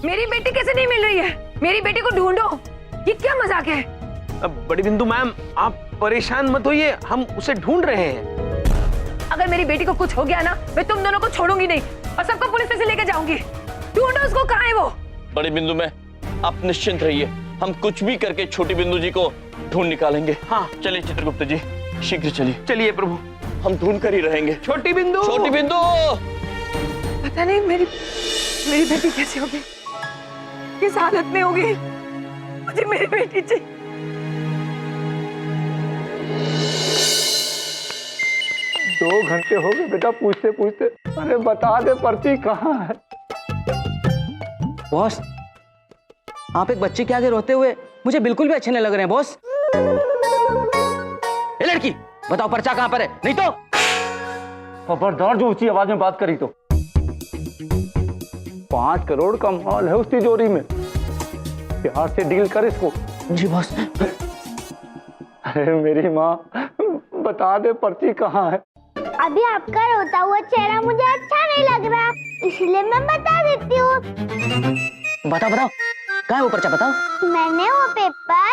मेरी बेटी कैसे नहीं मिल रही है? मेरी बेटी को ढूंढो। ये क्या मजाक है? बड़ी बिंदु मैम, आप परेशान मत होइए, हम उसे ढूंढ रहे हैं। अगर मेरी बेटी को कुछ हो गया ना, मैं तुम दोनों को छोड़ूंगी नहीं और सबको पुलिस स्टेशन लेके जाऊंगी। ढूंढो उसको, कहाँ है वो? बड़ी बिंदु में आप निश्चिंत रहिए, हम कुछ भी करके छोटी बिंदु जी को ढूंढ निकालेंगे। हाँ चलिए चित्रगुप्त जी, शीघ्र चलिए। चलिए प्रभु, हम ढूंढ कर ही रहेंगे। छोटी बिंदु, छोटी बिंदु। पता नहीं मेरी बेटी कैसी होगी, किस हालत में होगी। मुझे मेरी बेटी चाहिए। 2 घंटे हो गए बेटा पूछते पूछते। अरे बता दे पर्ची कहाँ है। बॉस, आप एक बच्चे के आगे रोते हुए मुझे बिल्कुल भी अच्छे नहीं लग रहे हैं बॉस। ये लड़की बताओ पर्चा कहाँ पर है, नहीं तो खबरदार जो ऊंची आवाज में बात करी तो 5 करोड़ का माल है उस तिजोरी में, प्यार से डील कर इसको। जी बॉस। अरे मेरी माँ, बता दे पर्ची कहाँ है। अभी आपका रोता हुआ चेहरा मुझे अच्छा नहीं लग रहा, इसलिए मैं बता देती हूँ। बताओ बताओ, कहाँ है वो पर्चा, बताओ। मैंने वो पेपर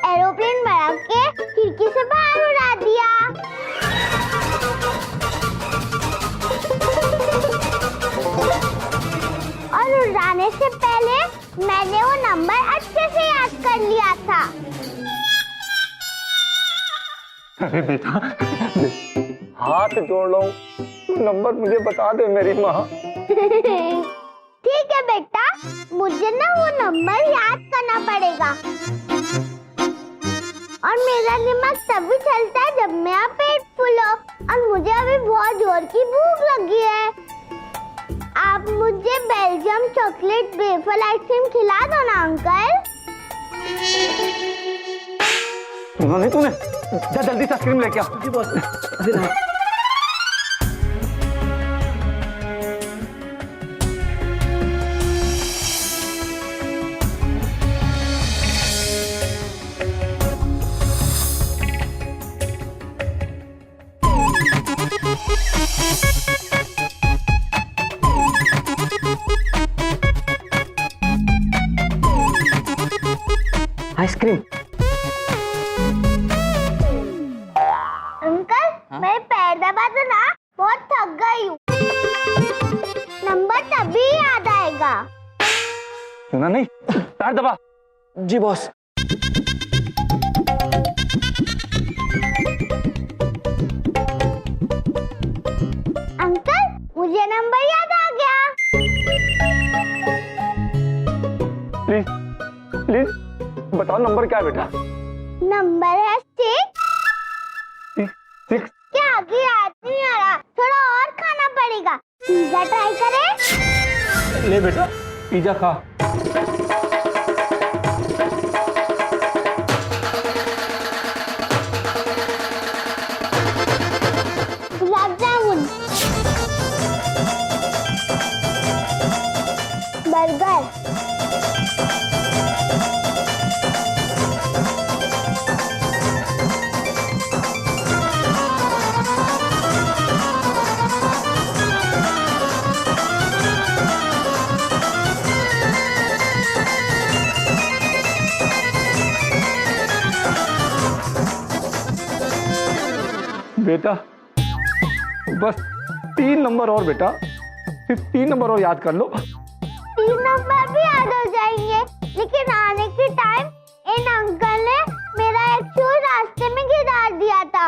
एरोप्लेन बना के खिड़की से बाहर उड़ा दिया। और उड़ाने से पहले मैंने वो नंबर अच्छे से याद कर लिया था। अरे बेटा, हाथ जोड़ लो, नंबर मुझे बता दे मेरी माँ। ठीक है बेटा, मुझे ना वो नंबर याद करना पड़ेगा। और मेरा दिमाग तभी चलता है जब मेरा पेट फुल हो, और मुझे अभी बहुत जोर की भूख लगी है। आप मुझे बेल्जियम चॉकलेट वेफर आइसक्रीम खिला दो ना अंकल। सुना नहीं तूने? जा जल्दी से आइसक्रीम लेके आ। जी बॉस। आइसक्रीम। अंकल, मेरे पैर दबा दो ना, बहुत थक गई हूँ। नंबर तभी याद आएगा। सुना नहीं? पैर दबा। जी बॉस। अंकल, मुझे नंबर याद आ गया। प्लीज प्लीज बताओ नंबर क्या है बेटा। नंबर है 6। क्या आगे याद नहीं आ रहा, थोड़ा और खाना पड़ेगा। पिज्जा ट्राई करें? ले बेटा, पिज्जा खा। गुलाब जामुन, बर्गर, बेटा बस 3 नंबर और बेटा, सिर्फ 3 नंबर और याद कर लो। 3 नंबर भी याद हो जाएंगे, लेकिन आने के टाइम इन अंकल ने मेरा एक शूज रास्ते में गिरा दिया था,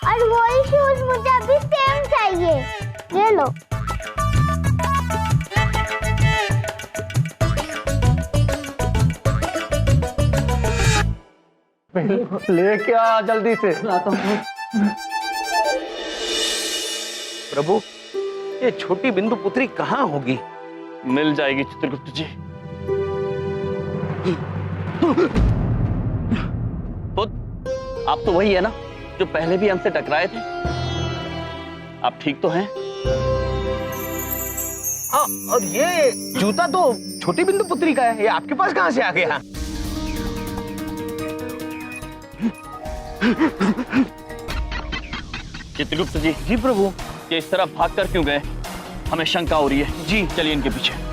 और वही शूज मुझे अभी सेम चाहिए। ये लो। लेके आ जल्दी से। प्रभु, ये छोटी बिंदु पुत्री कहाँ होगी? मिल जाएगी चित्रगुप्त जी। पुत्र, आप तो वही है ना जो पहले भी हमसे टकराए थे? आप ठीक तो हैं? हाँ, और ये जूता तो छोटी बिंदु पुत्री का है, ये आपके पास कहाँ से आ गया? चित्रगुप्त जी। जी प्रभु। ये इस तरह भाग कर क्यों गए? हमें शंका हो रही है। जी। चलिए इनके पीछे।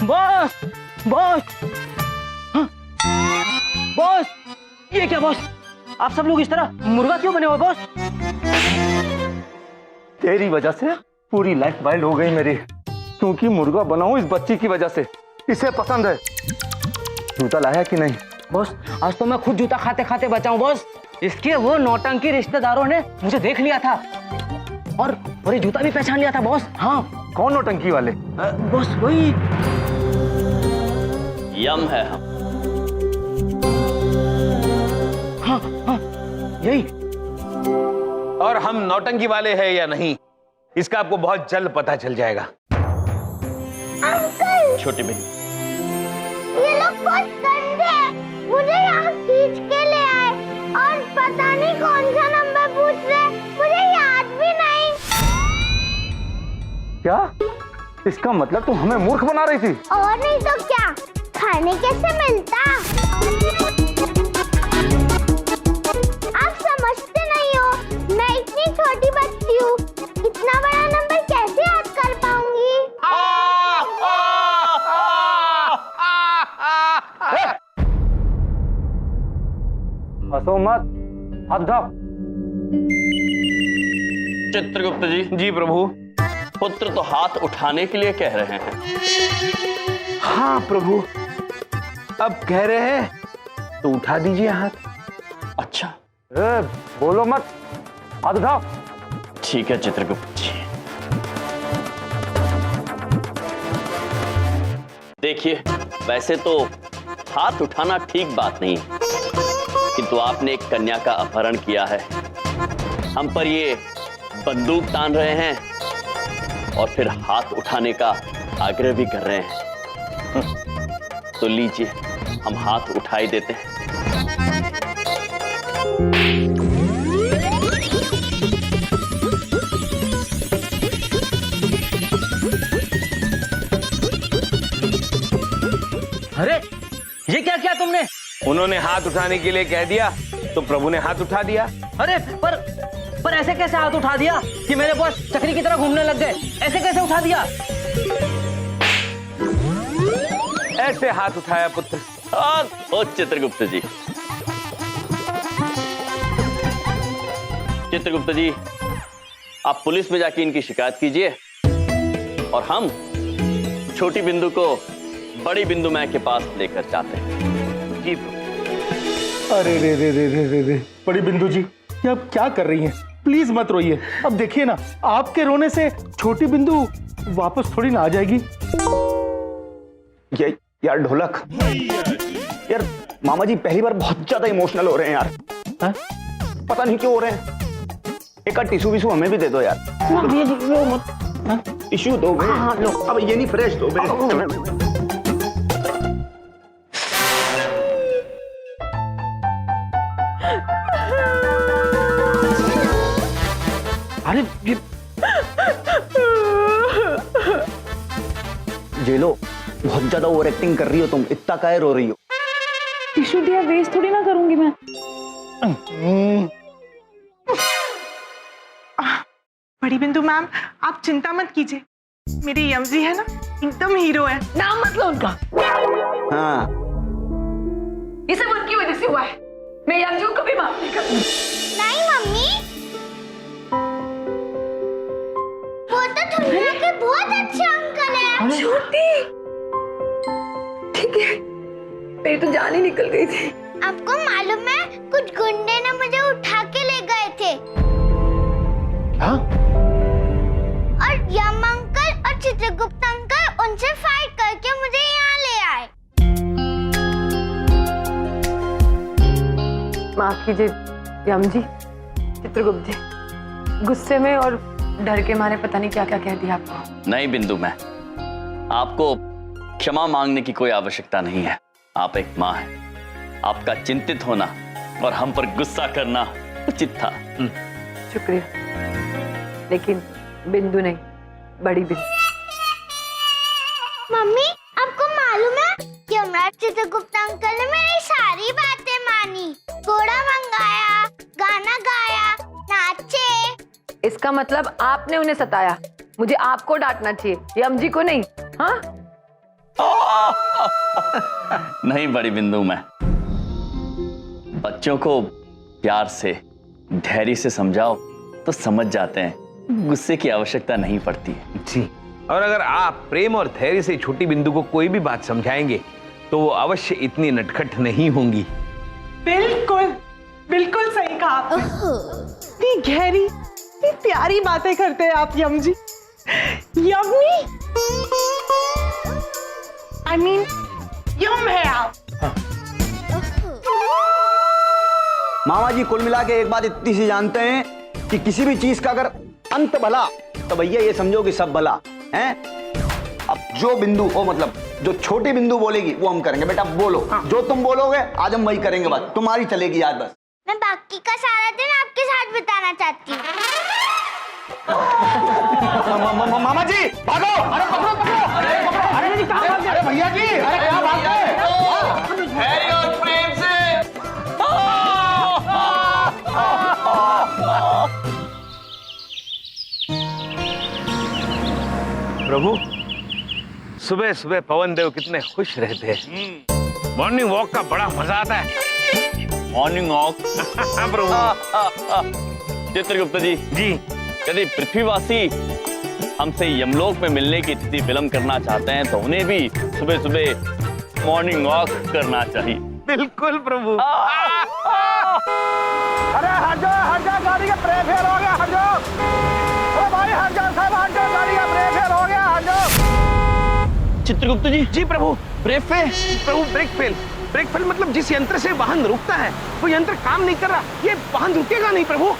बॉस बॉस, हाँ, बॉस, ये क्या बॉस? आप सब लोग इस तरह मुर्गा क्यों बने हो बॉस? तेरी वजह से पूरी लाइफ वाइल्ड हो गई मेरी, क्योंकि मुर्गा बना हूं इस बच्ची की वजह से। इसे पसंद है। जूता लाया कि नहीं? बॉस, आज तो मैं खुद जूता खाते खाते बचा हूं बॉस। इसके वो नौटंकी रिश्तेदारों ने मुझे देख लिया था और ये जूता भी पहचान लिया था बॉस। हाँ। कौन नौटंकी वाले? बॉस वही यम है हम। हाँ हाँ यही। और हम नौटंकी वाले हैं या नहीं, इसका आपको बहुत जल्द पता चल जाएगा। अंकल, छोटी बहन, ये लोग बहुत गंदे हैं। मुझे यहाँ खींच के ले आए और पता नहीं कौन सा नंबर पूछ रहे, मुझे याद भी नहीं। क्या? इसका मतलब तुम हमें मूर्ख बना रही थी? और नहीं तो क्या, खाने कैसे मिलता? आप समझते नहीं हो, मैं इतनी छोटी बच्ची हूँ, इतना बड़ा नंबर कैसे याद कर पाऊंगी? हंसो मत, हाथ उठाओ। चित्रगुप्त जी। जी प्रभु। पुत्र तो हाथ उठाने के लिए कह रहे हैं। हाँ प्रभु, अब कह रहे हैं तो उठा दीजिए हाथ। अच्छा, बोलो मत, हाथ उठाओ। ठीक है चित्रगुप्त जी। देखिए, वैसे तो हाथ उठाना ठीक बात नहीं, किंतु आपने एक कन्या का अपहरण किया है, हम पर ये बंदूक तान रहे हैं और फिर हाथ उठाने का आग्रह भी कर रहे हैं। तो लीजिए, हम हाथ उठाई देते हैं। अरे ये क्या किया तुमने? उन्होंने हाथ उठाने के लिए कह दिया तो प्रभु ने हाथ उठा दिया। अरे पर ऐसे कैसे हाथ उठा दिया कि मेरे बॉस चक्री की तरह घूमने लग गए? ऐसे कैसे उठा दिया? ऐसे हाथ उठाया पुत्र। ओ चित्रगुप्त जी, चित्रगुप्त जी, आप पुलिस में जाके इनकी शिकायत कीजिए और हम छोटी बिंदु को बड़ी बिंदु मैं के पास लेकर जाते हैं। जी। अरे रे रे रे रे रे रे, बड़ी बिंदु जी, ये आप क्या कर रही हैं? प्लीज मत रोइए। अब देखिए ना, आपके रोने से छोटी बिंदु वापस थोड़ी ना आ जाएगी। यार ढोलक, यार मामा जी पहली बार बहुत ज्यादा इमोशनल हो रहे हैं यार। हाँ? पता नहीं क्यों हो रहे हैं। एक आध टिश्यू विशू हमें भी दे दो यार। टिश्यू दो बे। हाँ, लो। अब ये नहीं, फ्रेश दो बे। अरे ये लो, बहुत ज्यादा ओवर एक्टिंग कर रही हो तुम, इतना काहे रो रही हो? टिश्यू दिया वेस्ट थोड़ी ना करूंगी मैं। बड़ी बिंदु मैम, आप चिंता मत कीजिए, मेरी यमजी है ना, एकदम हीरो है। नाम मत लो उनका। हाँ, ये सब उनकी वजह से हुआ है। मैं यमजी को कभी माफ नहीं करूंगी। नहीं मम्मी, वो तो तुम लोग के बहुत अच्छे अंकल हैं। छोटी, ठीक है, मेरी तो जान ही निकल गई थी। आपको मालूम है, कुछ गुंडे ने मुझे उठा के ले गए थे। क्या? और यम अंकल और चित्रगुप्त अंकल उनसे फाइट करके मुझे यहाँ ले आए। माफ कीजिए यम जी, चित्रगुप्त जी, गुस्से में और डर के मारे पता नहीं क्या क्या कह दिया आपको। नहीं बिंदु, मैं आपको क्षमा मांगने की कोई आवश्यकता नहीं है। आप एक माँ हैं, आपका चिंतित होना और हम पर गुस्सा करना उचित था। शुक्रिया, लेकिन बिंदु नहीं, बड़ी बिंदु। चित्रगुप्त अंकल ने मेरी सारी बातें मानी, घोड़ा मंगाया, गाना गाया, नाचे। इसका मतलब आपने उन्हें सताया। मुझे आपको डांटना चाहिए, यम जी को नहीं। हाँ नहीं बड़ी बिंदु, मैं बच्चों को प्यार से, धैर्य से समझाओ तो समझ जाते हैं, गुस्से की आवश्यकता नहीं पड़ती है। जी, और अगर आप प्रेम और धैर्य से छोटी बिंदु को कोई भी बात समझाएंगे तो वो अवश्य इतनी नटखट नहीं होंगी। बिल्कुल बिल्कुल सही कहा आपने। इतनी गहरी, इतनी प्यारी बातें करते हैं आप यम जी। यम्मी, आई मीन यम है आप। मामा जी कुल मिला के एक बात इतनी सी जानते हैं कि किसी भी चीज का अगर अंत भला तो भैया ये समझो कि सब भला है। अब जो बिंदु हो, मतलब जो छोटी बिंदु बोलेगी वो हम करेंगे। बेटा बोलो, जो तुम बोलोगे आज हम वही करेंगे, बस तुम्हारी चलेगी आज बस। मैं बाकी का सारा दिन आपके साथ बिताना चाहती हूँ। मामा जी भागो! अरे पकड़ो पकड़ो! अरे भैया जी, अरे क्या बात है? धैर्य और प्रेम से। प्रभु, सुबह सुबह पवन देव कितने खुश रहते हैं। मॉर्निंग वॉक का बड़ा मजा आता है। Morning walk. प्रभु। चित्रगुप्त जी, यदि पृथ्वीवासी हमसे यमलोक में मिलने की स्थिति विलंब करना चाहते हैं तो उन्हें भी सुबह सुबह मॉर्निंग वॉक करना चाहिए। बिल्कुल प्रभु। अरे हट जाओ, गाड़ी का ब्रेक फेल हो गया, हट जाओ। ओ भाई हट जाओ साहब, हट जाओ, गाड़ी का ब्रेक फेल हो गया, हट जाओ। चित्रगुप्त जी। जी प्रभु। Brake fail? प्रभु ब्रेक फेल? ब्रेक फेल मतलब जिस यंत्र से वाहन रुकता है वो यंत्र काम नहीं कर रहा, ये वाहन रुकेगा नहीं प्रभु।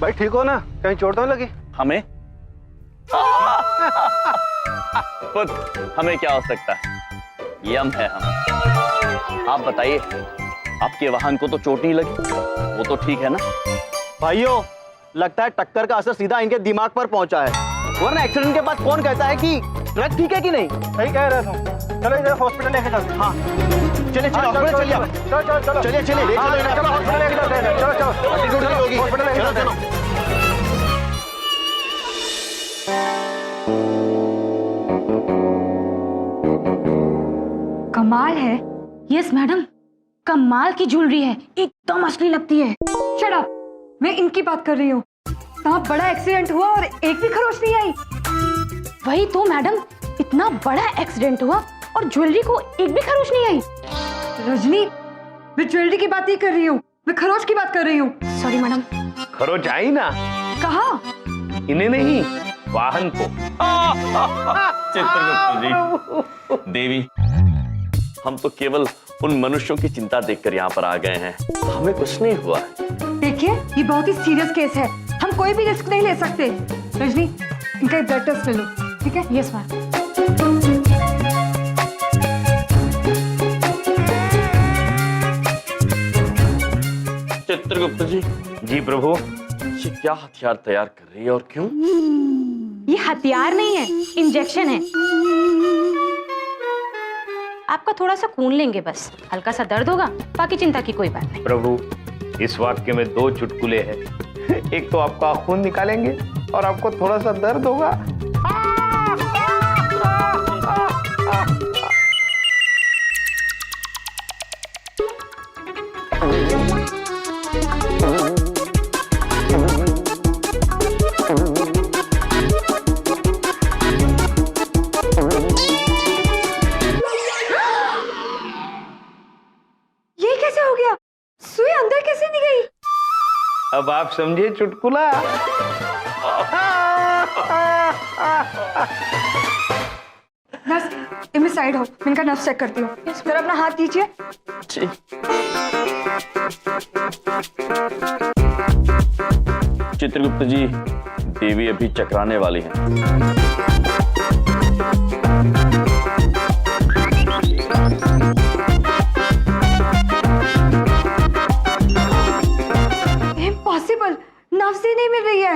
भाई ठीक हो ना? कहीं चोट तो नहीं लगी? हमें खुद हमें क्या हो सकता है, यम है हम। आप बताइए, आपके वाहन को तो चोट नहीं लगी, वो तो ठीक है ना? भाइयों, लगता है टक्कर का असर सीधा इनके दिमाग पर पहुंचा है, वरना एक्सीडेंट के बाद कौन कहता है कि ट्रक ठीक है कि नहीं? सही कह रहे तुम। चलो इधर हॉस्पिटल लेके चलते हैं। हाँ चलिए चलिए हॉस्पिटल चलिए, चलो चलिए चलिए चलो हॉस्पिटल लेके चलते हैं। चलो हॉस्पिटल लेके चलते हैं। कमाल है। यस मैडम, कमाल की ज्वेलरी है, एकदम असली लगती है। शट अप, मैं इनकी बात कर रही हूँ। इतना बड़ा एक्सीडेंट हुआ और एक भी खरोच नहीं आई। वही तो मैडम, इतना बड़ा एक्सीडेंट हुआ और ज्वेलरी को एक भी खरोच नहीं आई। रजनी, मैं ज्वेलरी की बात नहीं कर रही हूँ, मैं खरोच की बात कर रही हूँ। Sorry madam. खरोच आई ना? कहाँ? इन्हें नहीं, वाहन को। चित्रगुप्त जी, देवी, हम तो केवल उन मनुष्यों की चिंता देखकर यहाँ पर आ गए हैं, हमें कुछ नहीं हुआ। देखिए, ये बहुत ही सीरियस केस है, हम कोई भी रिस्क नहीं ले सकते। रजनी, इनका ब्लड टेस्ट ले लो, ठीक है? Yes ma'am. चित्रगुप्त जी। जी प्रभु। ये क्या हथियार तैयार कर रही है और क्यों? ये हथियार नहीं है, इंजेक्शन है। आपका थोड़ा सा खून लेंगे, बस हल्का सा दर्द होगा, बाकी चिंता की कोई बात नहीं। प्रभु, इस वाक्य में दो चुटकुले हैं। एक तो आपका खून निकालेंगे और आपको थोड़ा सा दर्द होगा। ये कैसे हो गया? सुई अंदर कैसे नहीं गई? अब अब आप समझे चुटकुला। नर्स, इनमें साइड हो, मैं इनका नर्स चेक करती हूँ। जरा अपना हाथ दीजिए। जी। चित्रगुप्त जी, देवी अभी चकराने वाली हैं। इम्पॉसिबल, नब्ज ही नहीं मिल रही है।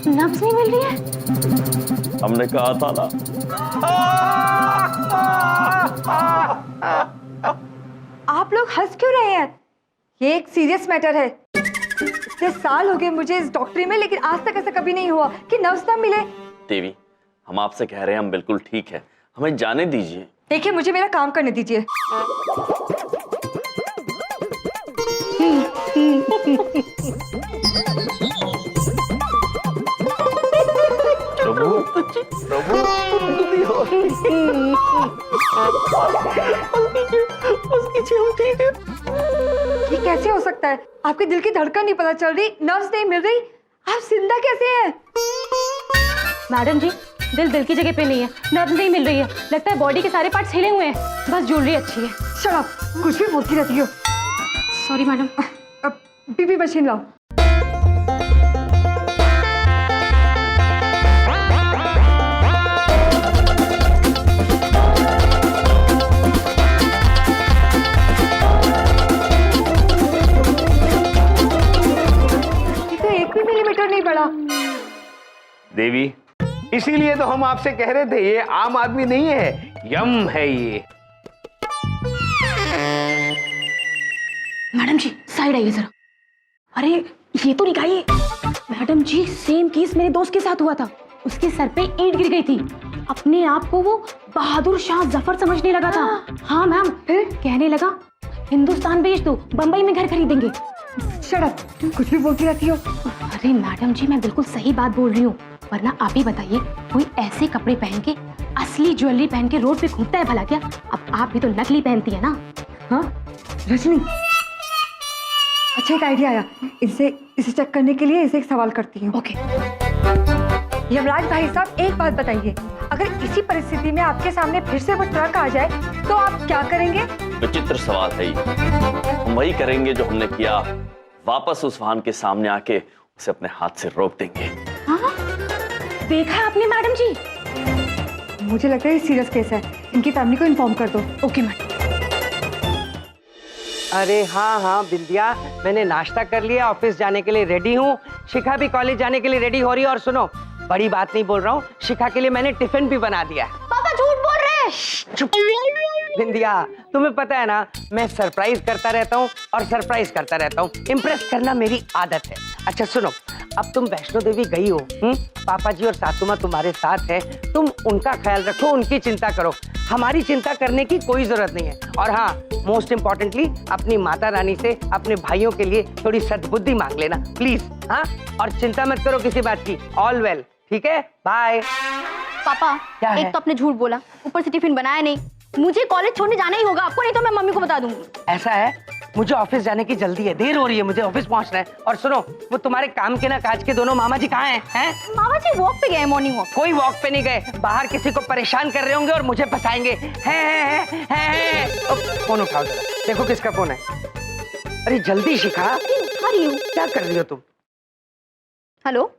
नब्ज नहीं मिल रही है? हमने कहा था ना। आप लोग हंस क्यों रहे हैं? ये एक सीरियस मैटर है। इतने साल हो गए मुझे इस डॉक्टरी में, लेकिन आज तक ऐसा कभी नहीं हुआ कि नब्ज ना मिले। देवी, हम आपसे कह रहे हैं हम बिल्कुल ठीक है, हमें जाने दीजिए। देखिए, मुझे मेरा काम करने दीजिए। ये कैसे हो सकता है? आपके दिल की धड़कन नहीं पता चल रही, नर्व्स नहीं मिल रही, आप जिंदा कैसे हैं? मैडम जी, दिल की जगह पे नहीं है, नर्व नहीं मिल रही है, लगता है बॉडी के सारे पार्ट्स हिले हुए हैं, बस ज्वेलरी अच्छी है। शट अप, कुछ भी बोलती रहती हो। Sorry madam. अब बीपी मशीन लाओ। मिलीमीटर नहीं बढ़ा। देवी, इसीलिए तो हम आपसे कह रहे थे, ये आम आदमी नहीं है, यम है ये। मैडम जी, साइड आइए जरा। अरे ये तो निकालिए। मैडम जी, सेम केस मेरे दोस्त के साथ हुआ था। उसके सर पे ईंट गिर गई थी। अपने आप को वो बहादुर शाह जफर समझने लगा था। हाँ मैम, फिर कहने लगा हिंदुस्तान बेच दो, बंबई में घर खरीदेंगे। शट अप, कुछ भी बोलती रहती हो। अरे मैडम जी, मैं बिल्कुल सही बात बोल रही हूँ, वरना आप ही बताइए, कोई ऐसे कपड़े पहन के, असली ज्वेलरी पहन के रोड पे घूमता है भला क्या? अब आप भी तो नकली पहनती है ना। हाँ रजनी, अच्छा एक आइडिया आया। इसे चेक करने के लिए इसे एक सवाल करती हूँ। ओके। यमराज भाई साहब, एक बात बताइए, अगर इसी परिस्थिति में आपके सामने फिर से वो ट्रक आ जाए तो आप क्या करेंगे? विचित्र सवाल है ये। हम वही करेंगे जो हमने किया, वापस उस वाहन के सामने आके उसे अपने हाथ से रोक देंगे। हाँ? देखा आपने मैडम जी? मुझे लगता है ये सीरियस केस है, इनकी फैमिली को इन्फॉर्म कर दो। Okay madam. अरे हाँ बिंदिया, मैंने नाश्ता कर लिया, ऑफिस जाने के लिए रेडी हूँ। शिखा भी कॉलेज जाने के लिए रेडी हो रही है। और सुनो, बड़ी बात नहीं बोल रहा हूँ, शिखा के लिए मैंने टिफिन भी बना दिया। पापा झूठ बोल रहे हैं। चुप। बिंदिया, तुम्हें पता है ना, मैं सरप्राइज करता रहता हूँ और सरप्राइज करता रहता हूँ। इम्प्रेस करना मेरी आदत है। अच्छा सुनो, अब तुम वैष्णो देवी गई हो, पापा जी और सासू माँ तुम्हारे साथ है, तुम उनका ख्याल रखो, उनकी चिंता करो, हमारी चिंता करने की कोई जरूरत नहीं है। और हाँ, मोस्ट इम्पोर्टेंटली अपनी माता रानी से अपने भाइयों के लिए थोड़ी सद्बुद्धि मांग लेना प्लीज। हाँ, और चिंता मत करो किसी बात की। ऑल वेल, ठीक है, बाय। पापा, क्या एक है? तो आपने झूठ बोला, ऊपर से टिफिन बनाया नहीं। मुझे कॉलेज छोड़ने जाना ही होगा आपको, नहीं तो मैं मम्मी को बता दूंगी। ऐसा है, मुझे ऑफिस जाने की जल्दी है, देर हो रही है, मुझे ऑफिस पहुंचना है। और सुनो, वो तुम्हारे काम के ना काज के दोनों मामा जी कहाँ हैं? मामा जी वॉक पे गए, मॉर्निंग वॉक। कोई वॉक पे नहीं गए, बाहर किसी को परेशान कर रहे होंगे और मुझे फंसाएंगे। फोन उठाओ जरा, देखो किसका फोन है। अरे जल्दी शिखा, उठा रही हूँ। क्या कर रही हो तुम? हेलो,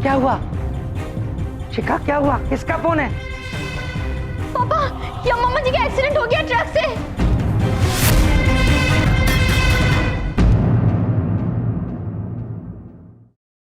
क्या हुआ शिखा, क्या हुआ? किसका फोन है? पापा, या मामा जी का एक्सीडेंट हो गया ट्रक से।